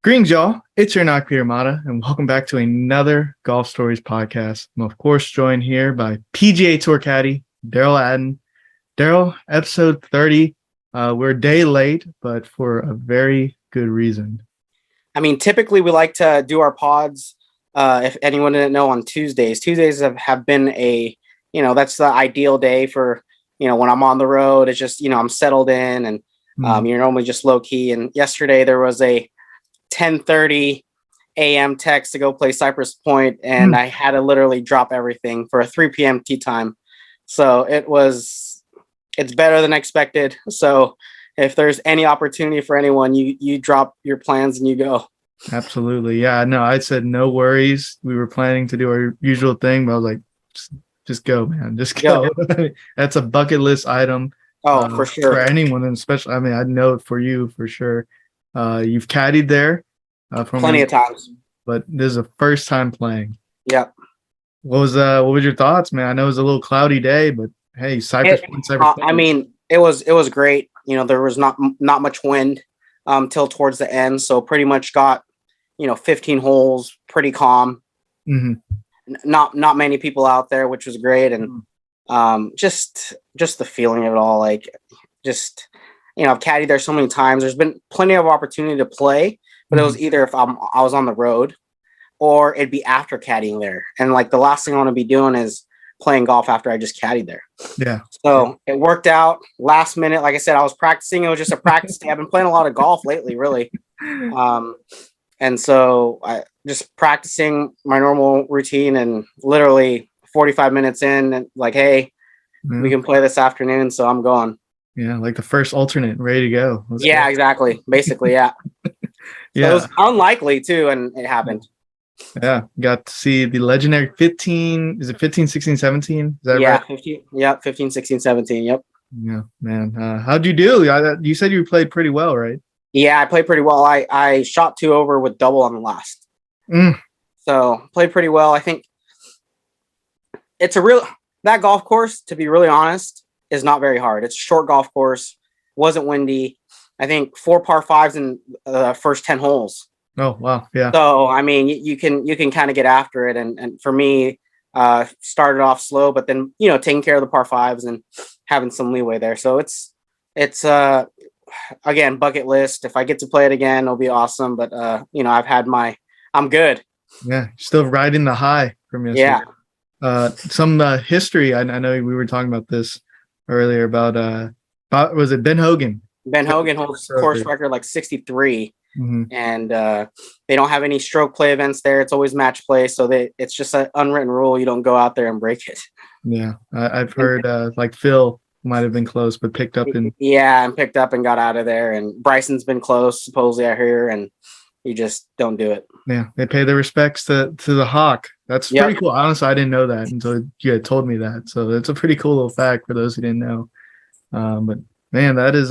Greetings, y'all. It's your Knock Peter Mata, and welcome back to another Golf Stories podcast. I'm, of course, joined here by PGA Tour caddy, Derell Adden. Derell, episode 30. We're a day late, but for a very good reason. I mean, typically we like to do our pods, if anyone didn't know, on Tuesdays. Tuesdays have been that's the ideal day for, when I'm on the road. It's just, I'm settled in and you're normally just low key. And yesterday there was a 10:30 a.m. text to go play Cypress Point, and I had to literally drop everything for a 3 p.m. tee time. So it's better than expected. So if there's any opportunity for anyone, you drop your plans and you go. Absolutely. Yeah, no, I said no worries. We were planning to do our usual thing, but I was like, just go, man. Just go. That's a bucket list item. Oh, for sure. For anyone, and especially, I mean, I know it for you for sure. You've caddied there plenty of times, but this is the first time playing. Yep. What was your thoughts, man? I know it was a little cloudy day, but hey, Cypress. I mean, it was great. There was not much wind till towards the end, so pretty much got 15 holes, pretty calm. Mm-hmm. Not many people out there, which was great, and just the feeling of it all, like just. I've caddied there so many times. There's been plenty of opportunity to play, but it was either if I was on the road or it'd be after caddying there. And like the last thing I want to be doing is playing golf after I just caddied there. Yeah. So it worked out last minute. Like I said, I was practicing. It was just a practice day. I've been playing a lot of golf lately, really. And so I just practicing my normal routine, and literally 45 minutes in, and like, hey, we can play this afternoon. So I'm going. Yeah, like the first alternate, ready to go. Let's go. Exactly. Basically, yeah. Yeah. So it was unlikely too, and it happened. Yeah, got to see the legendary 15. Is it 15, 16, 17? Is that right? 15. Yep, 15, 16, 17. Yep. Yeah, man. How'd you do? You said you played pretty well, right? Yeah, I played pretty well. I shot 2 over with double on the last. So played pretty well. I think it's that golf course, to be really honest, is not very hard. It's a short golf course. Wasn't windy. I think 4 par 5s in the first 10 holes. Oh, wow. Yeah. So, I mean, you can kind of get after it. And for me, started off slow, but then, taking care of the par 5s and having some leeway there. So it's again, bucket list. If I get to play it again, it'll be awesome. But, I'm good. Yeah. Still riding the high from yesterday. Yeah. Some history. I know we were talking about this earlier about was it Ben Hogan? Ben Hogan holds course record like 63, and they don't have any stroke play events there. It's always match play, so it's just an unwritten rule. You don't go out there and break it. Yeah, I've heard like Phil might have been close, but picked up and picked up and got out of there. And Bryson's been close, supposedly, I hear, and you just don't do it. Yeah, they pay their respects to the Hawk. That's pretty cool. Honestly, I didn't know that until you had told me that. So it's a pretty cool little fact for those who didn't know. But man, that is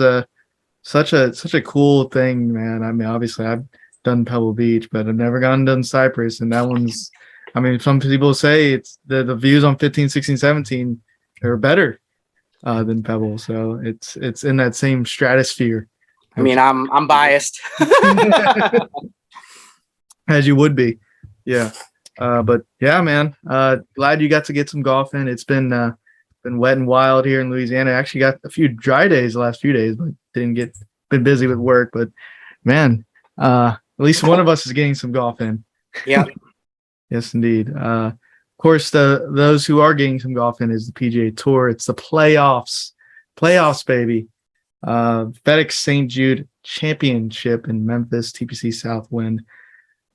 such a cool thing, man. I mean, obviously I've done Pebble Beach, but I've never done Cypress. And that one's, I mean, some people say it's the views on 15, 16, 17 are better than Pebble. So it's in that same stratosphere. I mean, I'm biased. As you would be. Yeah. But yeah, man, glad you got to get some golf in. It's been wet and wild here in Louisiana. I actually got a few dry days the last few days, but been busy with work. But man, at least one of us is getting some golf in. Yeah. Yes, indeed. Of course, those who are getting some golf in is the PGA Tour. It's the playoffs, baby. FedEx St. Jude Championship in Memphis, TPC Southwind.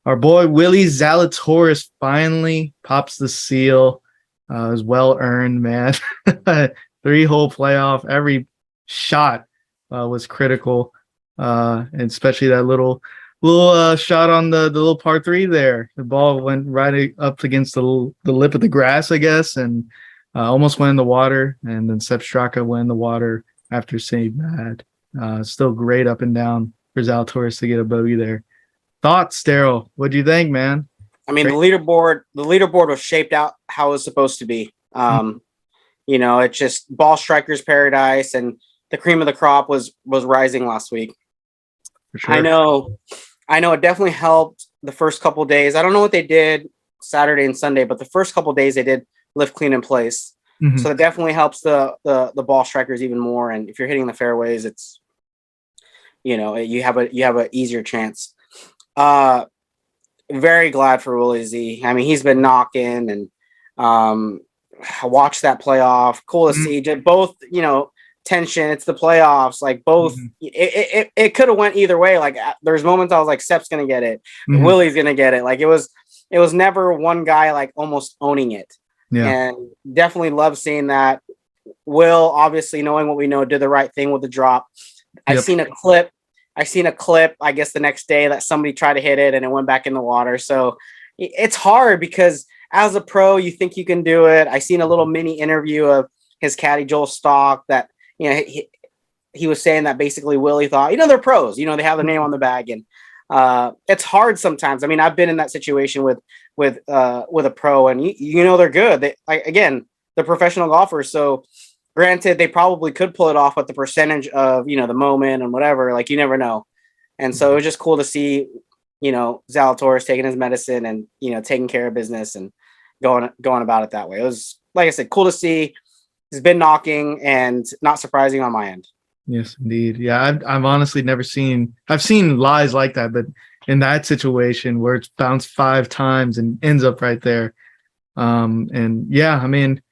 Our boy Will Zalatoris finally pops the seal. It was well earned, man. 3-hole playoff. Every shot was critical, and especially that little shot on the little par 3 there. The ball went right up against the lip of the grass, I guess, and almost went in the water. And then Sepp Straka went in the water after saying that. Still great up and down for Zalatoris to get a bogey there. Thoughts, Derell? What do you think, man? I mean, the leaderboard was shaped out how it was supposed to be. It's just ball striker's paradise, and the cream of the crop was rising last week. For sure. I know I know it definitely helped the first couple days. I don't know what they did Saturday and Sunday, but the first couple days they did lift clean in place. So it definitely helps the ball strikers even more. And if you're hitting the fairways, it's, you have a easier chance. Very glad for Willie Z. I mean, he's been knocking, and watch that playoff. Cool to see both, tension. It's the playoffs. Like both, it could have went either way. Like there's moments I was like, Sepp's gonna get it, Willie's gonna get it. Like it was never one guy like almost owning it. Yeah. And definitely love seeing that. Will, obviously knowing what we know, did the right thing with the drop. I seen a clip, I guess the next day, that somebody tried to hit it and it went back in the water. So it's hard because as a pro, you think you can do it. I seen a little mini interview of his caddy, Joel Stock, that, he was saying that basically Willie thought, they're pros, they have their name on the bag. And it's hard sometimes. I mean, I've been in that situation with a pro, and they're good. They're professional golfers. So granted, they probably could pull it off, but the percentage of, the moment and whatever, like you never know. And so it was just cool to see, Zalatoris taking his medicine and, taking care of business and going about it that way. It was, like I said, cool to see. He's been knocking, and not surprising on my end. Yes, indeed. Yeah, I've honestly never seen. I've seen lies like that, but in that situation where it's bounced 5 times and ends up right there, and yeah, I mean,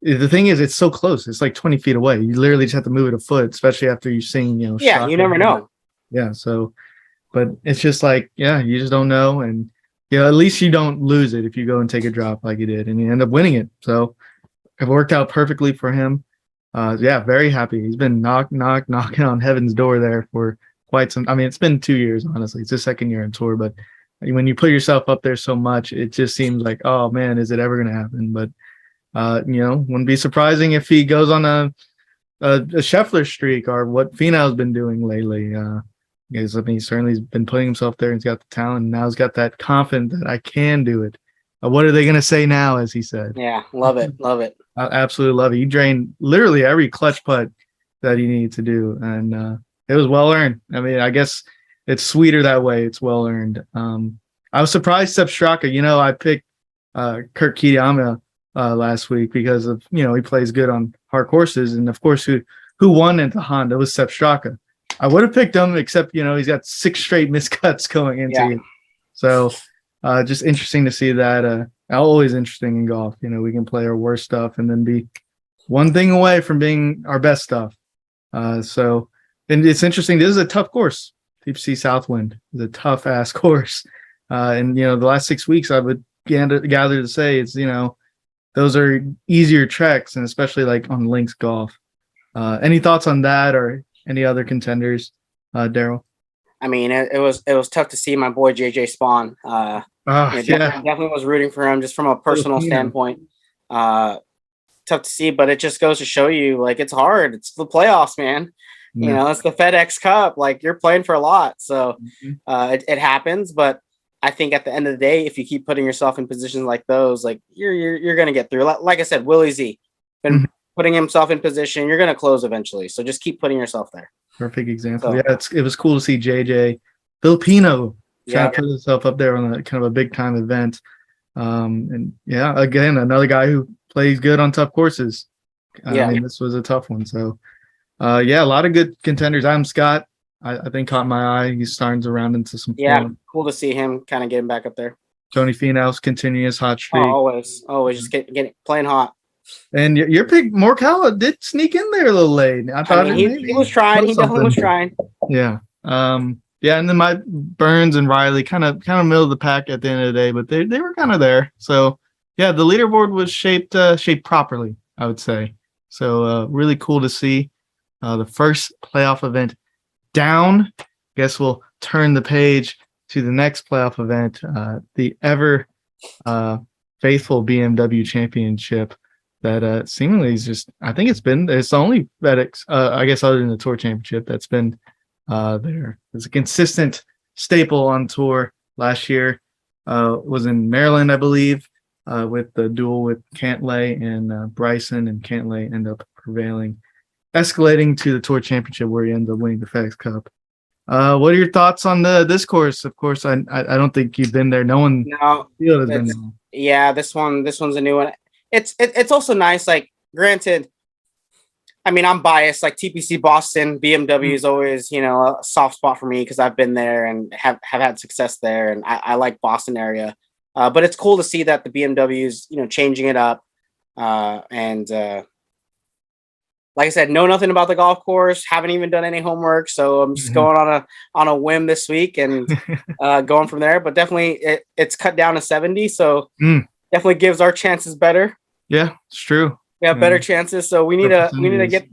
the thing is, it's so close. It's like 20 feet away. You literally just have to move it a foot, especially after you've seen, Yeah, you never know. Yeah, so, but it's just like, yeah, you just don't know, and at least you don't lose it if you go and take a drop like you did, and you end up winning it. So it worked out perfectly for him. Yeah, very happy. He's been knocking on heaven's door there for quite some. I mean, it's been 2 years, honestly. It's his second year on tour, but when you put yourself up there so much, it just seems like, oh man, is it ever going to happen? But wouldn't be surprising if he goes on a Scheffler streak, or what Finau's been doing lately. Because I mean, he certainly has been putting himself there, and he's got the talent, and now he's got that confidence that I can do it. What are they going to say now, as he said? Yeah, love it. I absolutely love it. He drained literally every clutch putt that he needed to do, and it was well earned. I mean, I guess it's sweeter that way. It's well earned. I was surprised Sepp Straka. I picked Kurt Kitayama last week because of he plays good on hard courses, and of course, who won at the Honda was Sepp Straka. I would have picked him, except he's got 6 straight miscuts going into it. So just interesting to see that. Always interesting in golf. We can play our worst stuff and then be one thing away from being our best stuff. So, and it's interesting. This is a tough course. Deep Sea Southwind is a tough ass course. And the last 6 weeks, I would gather to say it's those are easier treks, and especially like on links golf. Any thoughts on that, or any other contenders, Derell? I mean, it was tough to see my boy JJ Spawn. Definitely was rooting for him just from a personal standpoint. Tough to see, but it just goes to show you, like, it's hard. It's the playoffs, man. It's the FedEx Cup. Like, you're playing for a lot, so it happens. But I think at the end of the day, if you keep putting yourself in positions like those, like you're gonna get through. Like I said, Willie Z been putting himself in position. You're gonna close eventually. So just keep putting yourself there. Perfect example. So, it was cool to see JJ Filipino trying to put himself up there on a kind of a big time event. And again, another guy who plays good on tough courses. I mean, this was a tough one. So a lot of good contenders. Adam Scott, I think, caught my eye. He's starting to round into some form. Cool to see him kind of getting back up there. Tony Finau's continuing his hot streak. Always just getting playing hot. And your pick, Morikawa, did sneak in there a little late. I thought he was trying. He definitely was trying. Yeah. And then my Burns and Riley kind of middle of the pack at the end of the day, but they were kind of there. So the leaderboard was shaped properly, I would say. So really cool to see the first playoff event down. Guess we'll turn the page to the next playoff event, the ever faithful BMW Championship. That seemingly is just, I think it's the only FedEx, I guess, other than the Tour Championship, that's been there. It's a consistent staple on tour. Last year was in Maryland, I believe, with the duel with Cantlay and Bryson, and Cantlay end up prevailing, escalating to the Tour Championship, where he ended up winning the FedEx Cup. What are your thoughts on this course? Of course, I don't think you've been there. No one No, field has been there. yeah, this one's a new one. It's also nice. Like, granted, I mean, I'm biased. Like, TPC Boston, BMW is always, a soft spot for me because I've been there and have had success there, and I like Boston area. But it's cool to see that the BMW is, changing it up. And like I said, know nothing about the golf course. Haven't even done any homework, so I'm just going on a whim this week and going from there. But definitely, it's cut down to 70, so definitely gives our chances better. Yeah, it's true. We have better chances, so we need to get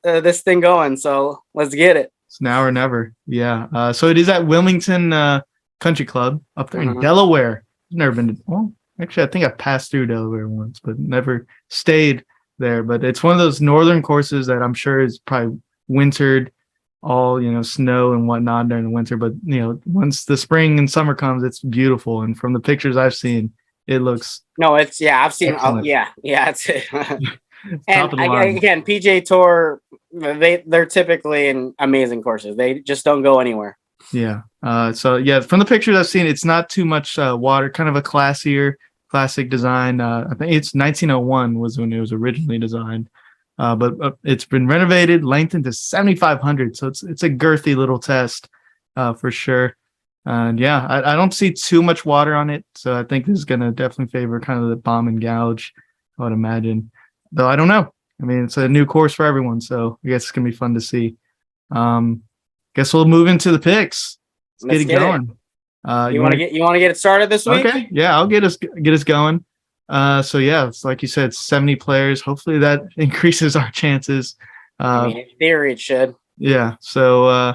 this thing going. So let's get it. It's now or never. Yeah. So it is at Wilmington Country Club up there in Delaware. I've never been to. Well, actually, I think I passed through Delaware once, but never stayed there. But it's one of those northern courses that I'm sure is probably wintered, all snow and whatnot during the winter. But once the spring and summer comes, it's beautiful. And from the pictures I've seen, it looks. No, I've seen. It's and again, PGA Tour, they're typically in amazing courses. They just don't go anywhere. Yeah. So yeah, from the pictures I've seen, it's not too much water. Kind of a classic design. I think it's 1901 was when it was originally designed, but it's been renovated, lengthened to 7,500. So it's a girthy little test for sure. And yeah, I don't see too much water on it, so I think this is gonna definitely favor kind of the bomb and gouge, I would imagine. Though I don't know. I mean, it's a new course for everyone, so I guess it's gonna be fun to see. Guess we'll move into the picks. Let's get it going. You want to get it started this week? Okay, yeah, I'll get us going. So yeah, it's like you said, 70 players. Hopefully that increases our chances. I mean, in theory, it should. Yeah. So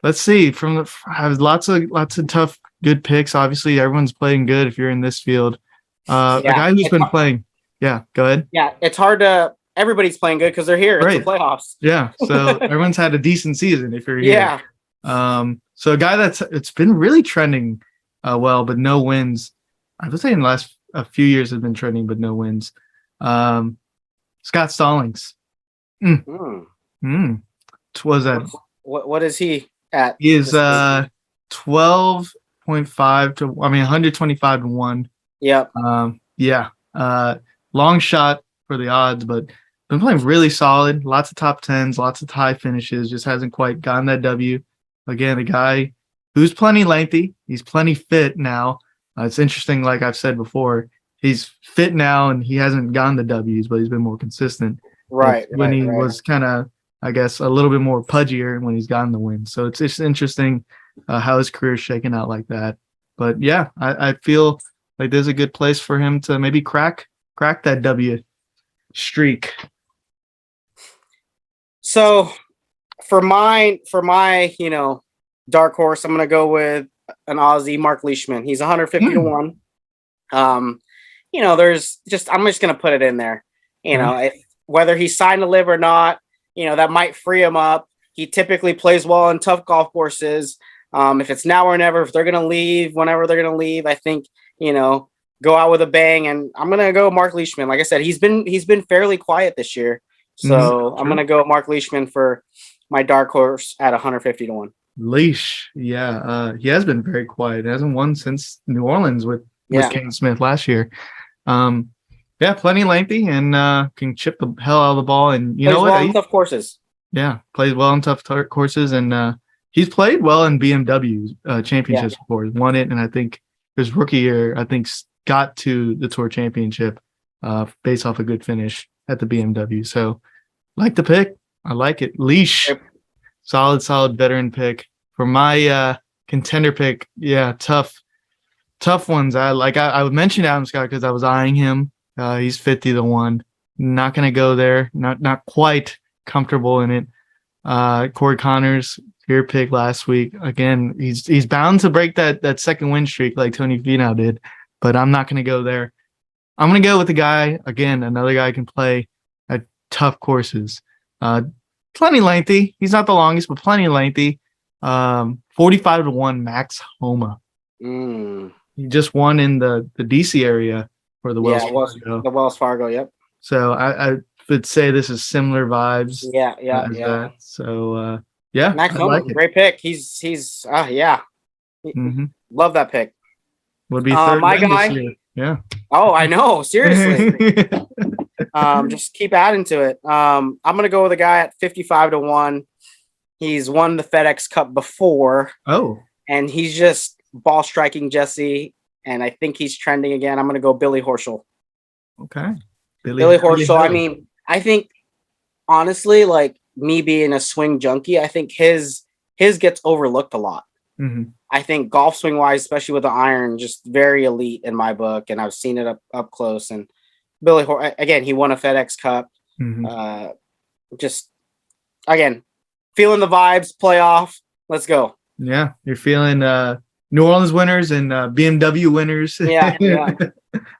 let's see. I have lots of tough, good picks. Obviously, everyone's playing good if you're in this field. A guy who's been playing. Yeah, go ahead. Yeah, it's hard to. Everybody's playing good because they're here. Right. It's the playoffs. Yeah, so everyone's had a decent season if you're here. Yeah. So a guy it's been really trending well, but no wins. I would say in the last a few years has been trending, but no wins. Scott Stallings. Was that? What is he at? He is 12.5 to 125 to 1. Yep. Long shot for the odds, but been playing really solid. Lots of top tens, lots of high finishes. Just hasn't quite gotten that W. Again, a guy who's plenty lengthy. He's plenty fit now. It's interesting, like I've said before, he's fit now and he hasn't gotten the W's, but he's been more consistent. Right. When he was kind of, I guess, a little bit more pudgier when he's gotten the win. So it's just interesting how his career is shaking out like that. But yeah, I feel like there's a good place for him to maybe crack that W streak. So for my dark horse, I'm gonna go with an Aussie, Mark Leishman. He's 150 to 1. There's just I'm just gonna put it in there. Whether he's signed to LIV or not, that might free him up. He typically plays well on tough golf courses. If it's now or never, if they're gonna leave, whenever they're gonna leave, I think go out with a bang. And I'm gonna go Mark Leishman. Like I said, he's been fairly quiet this year. So I'm going to go Mark Leishman for my dark horse at 150 to 1. Leash. Yeah. He has been very quiet. He hasn't won since New Orleans with Kane Smith last year. Plenty lengthy and can chip the hell out of the ball. And you know what? Well on tough courses. Yeah. Plays well on tough courses. And he's played well in BMW championships before. He's won it. And I think his rookie year, got to the Tour Championship based off a good finish at the BMW. So like the pick. I like it. Leash. Solid veteran pick. For my contender pick, tough ones. I would mention Adam Scott because I was eyeing him. He's 50 to 1. Not gonna go there. Not quite comfortable in it. Corey Connors, your pick last week. Again, he's bound to break that second win streak like Tony Finau did, but I'm not gonna go there. I'm going to go with the guy, again, another guy can play at tough courses. Plenty lengthy. He's not the longest, but plenty lengthy. 45 to 1 Max Homa. He just won in the DC area for the Wells Fargo. The Wells Fargo, yep. So I would say this is similar vibes. Yeah. So Yeah, Max I Homa, like it. great pick. He's yeah. Hmm. Love that pick. Would be third My win this guy. year. Yeah. Oh, I know. Seriously. Just keep adding to it. I'm gonna go with a guy at 55-1. He's won the FedEx Cup before, Oh, and he's just ball striking Jesse. And I think he's trending again. I'm gonna go Billy Horschel. okay. Billy Horschel. I Hill. mean, I think honestly, like me being a swing junkie, I think his gets overlooked a lot. Mhm. I think golf swing wise, especially with the iron, just very elite in my book, and I've seen it up close. And Billy again, he won a FedEx Cup. Mhm. Just again, feeling the vibes. Playoff. Let's go. Yeah, you're feeling New Orleans winners and BMW winners. Yeah.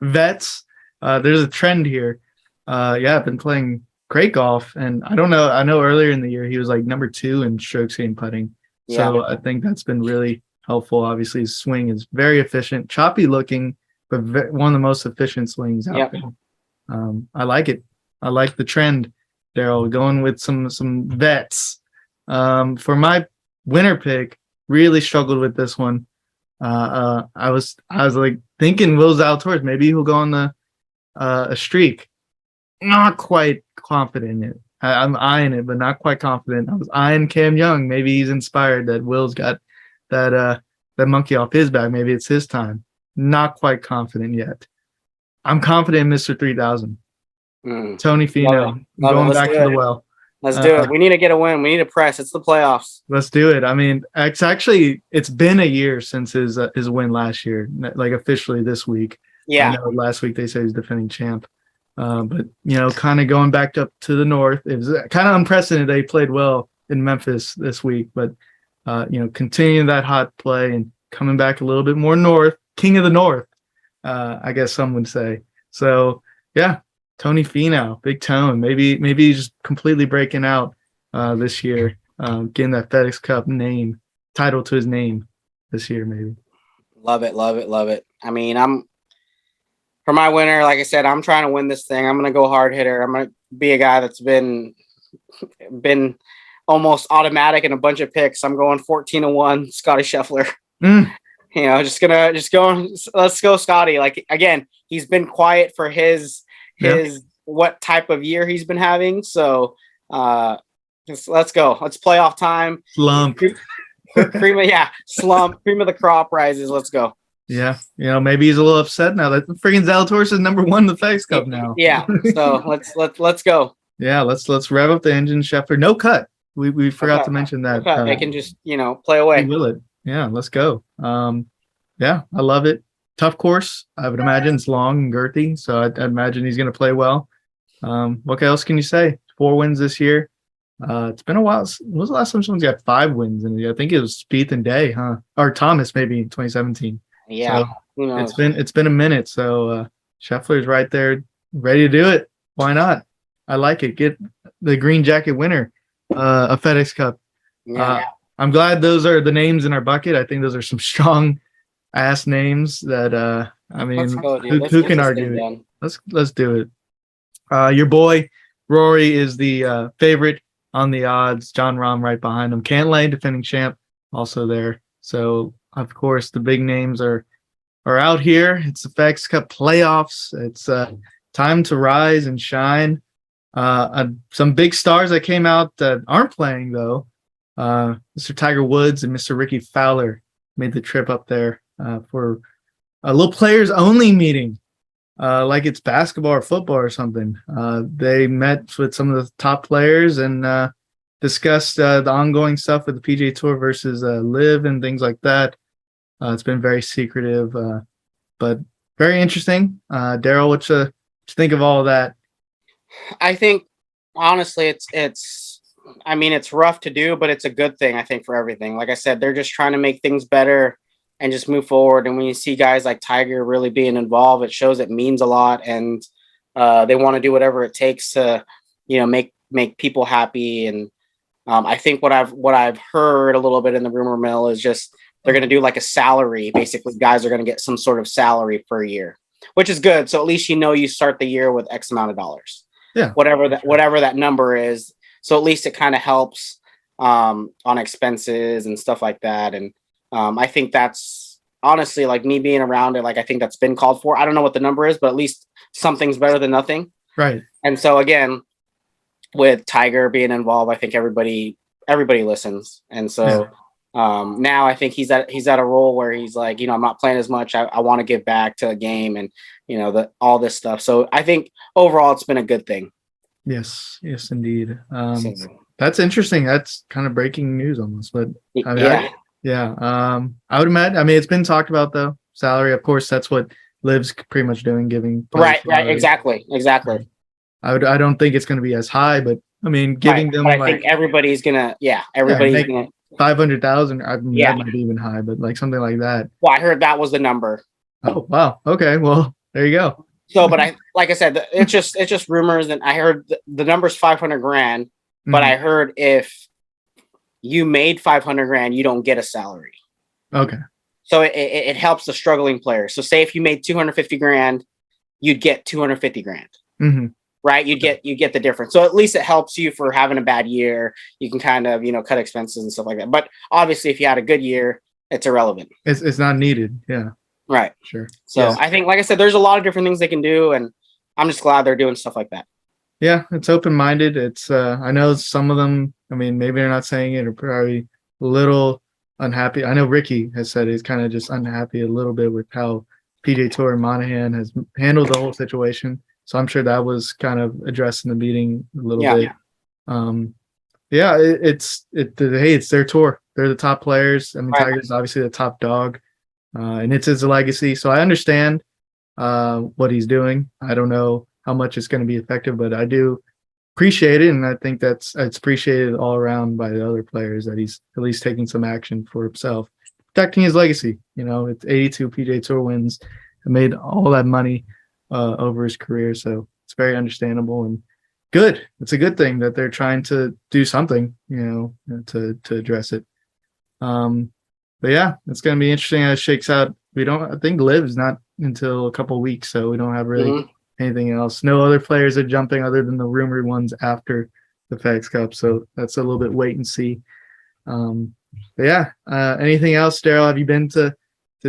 Vets. There's a trend here. Yeah, I've been playing great golf, and I don't know. I know earlier in the year he was like number 2 in strokes gained putting. So I think that's been really helpful. Obviously, his swing is very efficient, choppy looking, but one of the most efficient swings out there. I like it. I like the trend, Derell, going with some vets. For my winner pick, really struggled with this one. I was like thinking Will Zalatoris, maybe he'll go on a streak. Not quite confident in it. I'm eyeing it, but not quite confident. I was eyeing Cam Young. Maybe he's inspired that Will's got that monkey off his back. Maybe it's his time. Not quite confident yet. I'm confident in Mr. 3000. Tony Finau. Going back to the well. Let's do it. We need to get a win. We need to press. It's the playoffs. Let's do it. I mean, it's been a year since his win last year, like officially this week. Yeah. I know last week they said he's defending champ. But, kind of going back up to the north. It was kind of unprecedented. They played well in Memphis this week, but, continuing that hot play and coming back a little bit more north, king of the north, I guess some would say. So, yeah, Tony Finau, big tone. Maybe he's just completely breaking out this year, getting that FedEx Cup title to his name this year, maybe. Love it. I mean, for my winner, like I said, I'm trying to win this thing. I'm going to go hard hitter. I'm going to be a guy that's been almost automatic in a bunch of picks. I'm going 14-1, Scotty Scheffler. Just going. Let's go, Scotty. Like again, he's been quiet for his what type of year he's been having. So let's go. Let's playoff time. Slump. Slump. Cream of the crop rises. Let's go. Yeah, maybe he's a little upset now that freaking Zalatoris is number 1 in the FedEx Cup now. Yeah, so let's go. Yeah, let's rev up the engine, Scheffler. No cut. We forgot to mention that. They can just play away. Will it? Yeah, let's go. Yeah, I love it. Tough course. I would imagine it's long and girthy, so I'd imagine he's going to play well. What else can you say? 4 wins this year. It's been a while. When was the last time someone's got 5 wins in it? I think it was Spieth and Day, huh? Or Thomas maybe in 2017. Yeah, so it's been a minute. So Scheffler's right there, ready to do it. Why not? I like it. Get the green jacket winner, a FedEx Cup. Yeah. I'm glad those are the names in our bucket. I think those are some strong ass names that I mean, Let's go, who can argue it? Let's do it. Your boy Rory is the favorite on the odds. John Rahm right behind him. Cantlay, defending champ, also there. So of course the big names are out here. It's the FedEx Cup playoffs. It's time to rise and shine. Some big stars that came out that aren't playing though. Mr. Tiger Woods and Mr. Ricky Fowler made the trip up there for a little players only meeting, like it's basketball or football or something. They met with some of the top players and discussed the ongoing stuff with the PGA Tour versus LIV and things like that. It's been very secretive, but very interesting. Derell, what you think of all of that? I think honestly, it's rough to do, but it's a good thing, I think, for everything. Like I said, they're just trying to make things better and just move forward. And when you see guys like Tiger really being involved, it shows it means a lot. And they want to do whatever it takes to, make people happy. And I think what I've heard a little bit in the rumor mill is just they're going to do like a salary. Basically, guys are going to get some sort of salary per year, which is good. So at least you start the year with X amount of dollars. Yeah. Whatever that number is. So at least it kind of helps. on expenses and stuff like that. And I think that's honestly, like, me being around it, like, I think that's been called for. I don't know what the number is, but at least something's better than nothing. Right. And so again, with Tiger being involved, I think everybody listens. And so now I think he's at a role where he's like, I'm not playing as much. I want to give back to a game and, all this stuff. So I think overall it's been a good thing. Yes, indeed. So, That's interesting. That's kind of breaking news almost, but I mean, yeah. I would imagine. I mean, it's been talked about though. Salary, of course, that's what Liv's pretty much doing, giving. Right. Exactly. I don't think it's going to be as high, but I mean, giving them. But I think everybody's gonna. Everybody's gonna. 500,000. I mean, that might be even high, but like something like that. Well, I heard that was the number. Oh wow. Okay. Well, there you go. So, but like I said, it's just rumors, and I heard the number's 500,000. But I heard if you made 500,000, you don't get a salary. Okay. So it helps the struggling players. So say if you made 250,000, you'd get 250,000. Mm-hmm. Right? You get the difference. So at least it helps you for having a bad year. You can kind of, cut expenses and stuff like that. But obviously if you had a good year, it's irrelevant. It's not needed. Yeah. Right. Sure. So I think, like I said, there's a lot of different things they can do, and I'm just glad they're doing stuff like that. Yeah, it's open-minded. It's I know some of them, I mean, maybe they're not saying it, or probably a little unhappy. I know Ricky has said he's kind of just unhappy a little bit with how PJ Tour and Monahan has handled the whole situation. So I'm sure that was kind of addressed in the meeting a little bit. It's their tour. They're the top players. I mean, Tiger's obviously the top dog, and it's his legacy. So I understand what he's doing. I don't know how much it's going to be effective, but I do appreciate it, and I think it's appreciated all around by the other players that he's at least taking some action for himself, protecting his legacy. It's 82 PGA Tour wins and made all that money over his career, so it's very understandable and good. It's a good thing that they're trying to do something, to address it. But yeah, it's going to be interesting how it shakes out. I think LIV is not until a couple of weeks, so we don't have really anything else. No other players are jumping other than the rumored ones after the FedEx Cup, so that's a little bit wait and see. But yeah, anything else, Derell? Have you been to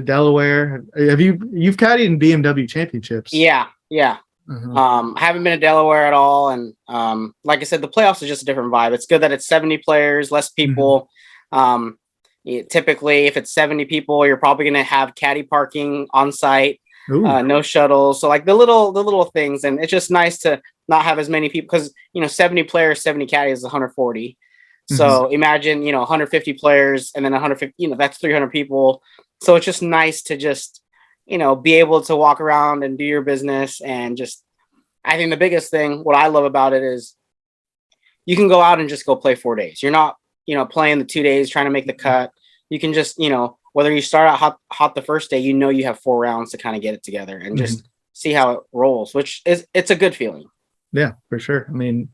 Delaware? You've caddied in BMW Championships? Yeah. I haven't been to Delaware at all, and like I said, the playoffs is just a different vibe. It's good that it's 70 players, less people. Typically, if it's 70 people, you're probably going to have caddy parking on site. No shuttles. So like the little things, and it's just nice to not have as many people, because 70 players, 70 caddies is 140. So imagine 150 players and then 150. That's 300 people. So it's just nice to just be able to walk around and do your business, and just, I think the biggest thing, what I love about it, is you can go out and just go play 4 days. You're not playing the 2 days trying to make the cut. You can just whether you start out hot the first day, you have 4 rounds to kind of get it together and just see how it rolls, which it's a good feeling. Yeah, for sure. I mean,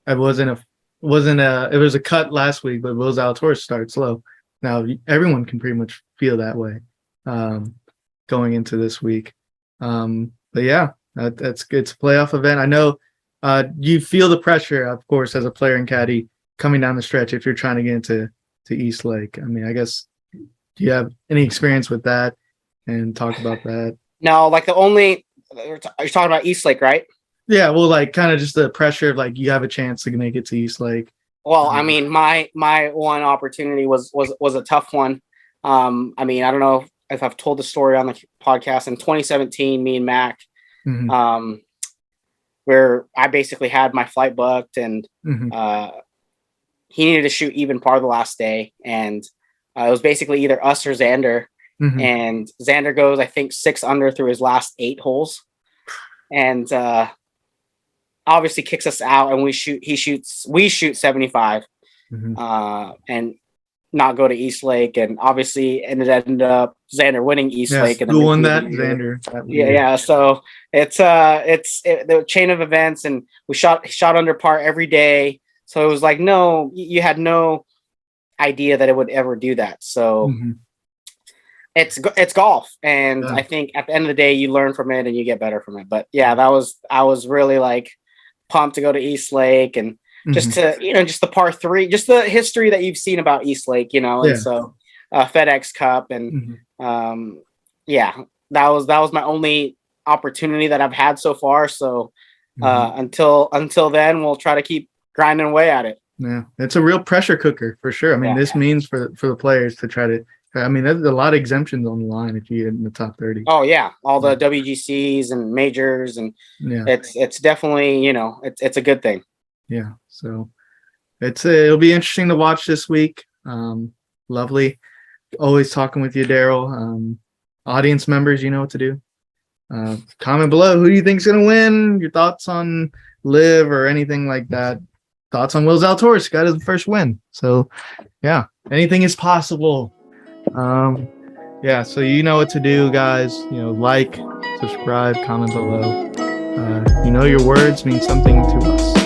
it was a cut last week, but Will Zalatoris started slow. Now everyone can pretty much feel that way going into this week. But yeah, that's good. It's a playoff event. I know you feel the pressure, of course, as a player and caddy coming down the stretch if you're trying to get into East Lake. I mean, I guess, do you have any experience with that and talk about that? No, like you're talking about East Lake, right? Yeah, well, like kind of just the pressure of like you have a chance to make it to East Lake. Well, I mean, my one opportunity was a tough one. I mean, I don't know if I've told the story on the podcast. In 2017, me and Mac, where I basically had my flight booked, and he needed to shoot even par the last day, and it was basically either us or Xander. And Xander goes, I think, 6 under through his last 8 holes, and obviously kicks us out, and we shoot 75 and not go to East Lake, and obviously ended up Xander winning East Lake. And who won that? Xander. Yeah. So it's the chain of events, and we shot under par every day. So it was like, no, you had no idea that it would ever do that. So it's golf, and I think at the end of the day, you learn from it and you get better from it. But yeah, I was really like pumped to go to East Lake, and just to, just the par three, just the history that you've seen about Eastlake, and so FedEx Cup and yeah, that was my only opportunity that I've had so far. So until then, we'll try to keep grinding away at it. Yeah, it's a real pressure cooker for sure. I mean, this means for the players to try to. I mean, there's a lot of exemptions on the line if you get in the top 30. Oh yeah, all the WGCs and majors, and it's definitely it's a good thing. Yeah, so it'll be interesting to watch this week. Lovely, always talking with you, Derell. Audience members, you know what to do. Comment below who do you think's gonna win. Your thoughts on LIV or anything like that. Thoughts on Will Zalatoris got his first win. So yeah, anything is possible. So you know what to do, guys. Like, subscribe, comment below. Your words mean something to us.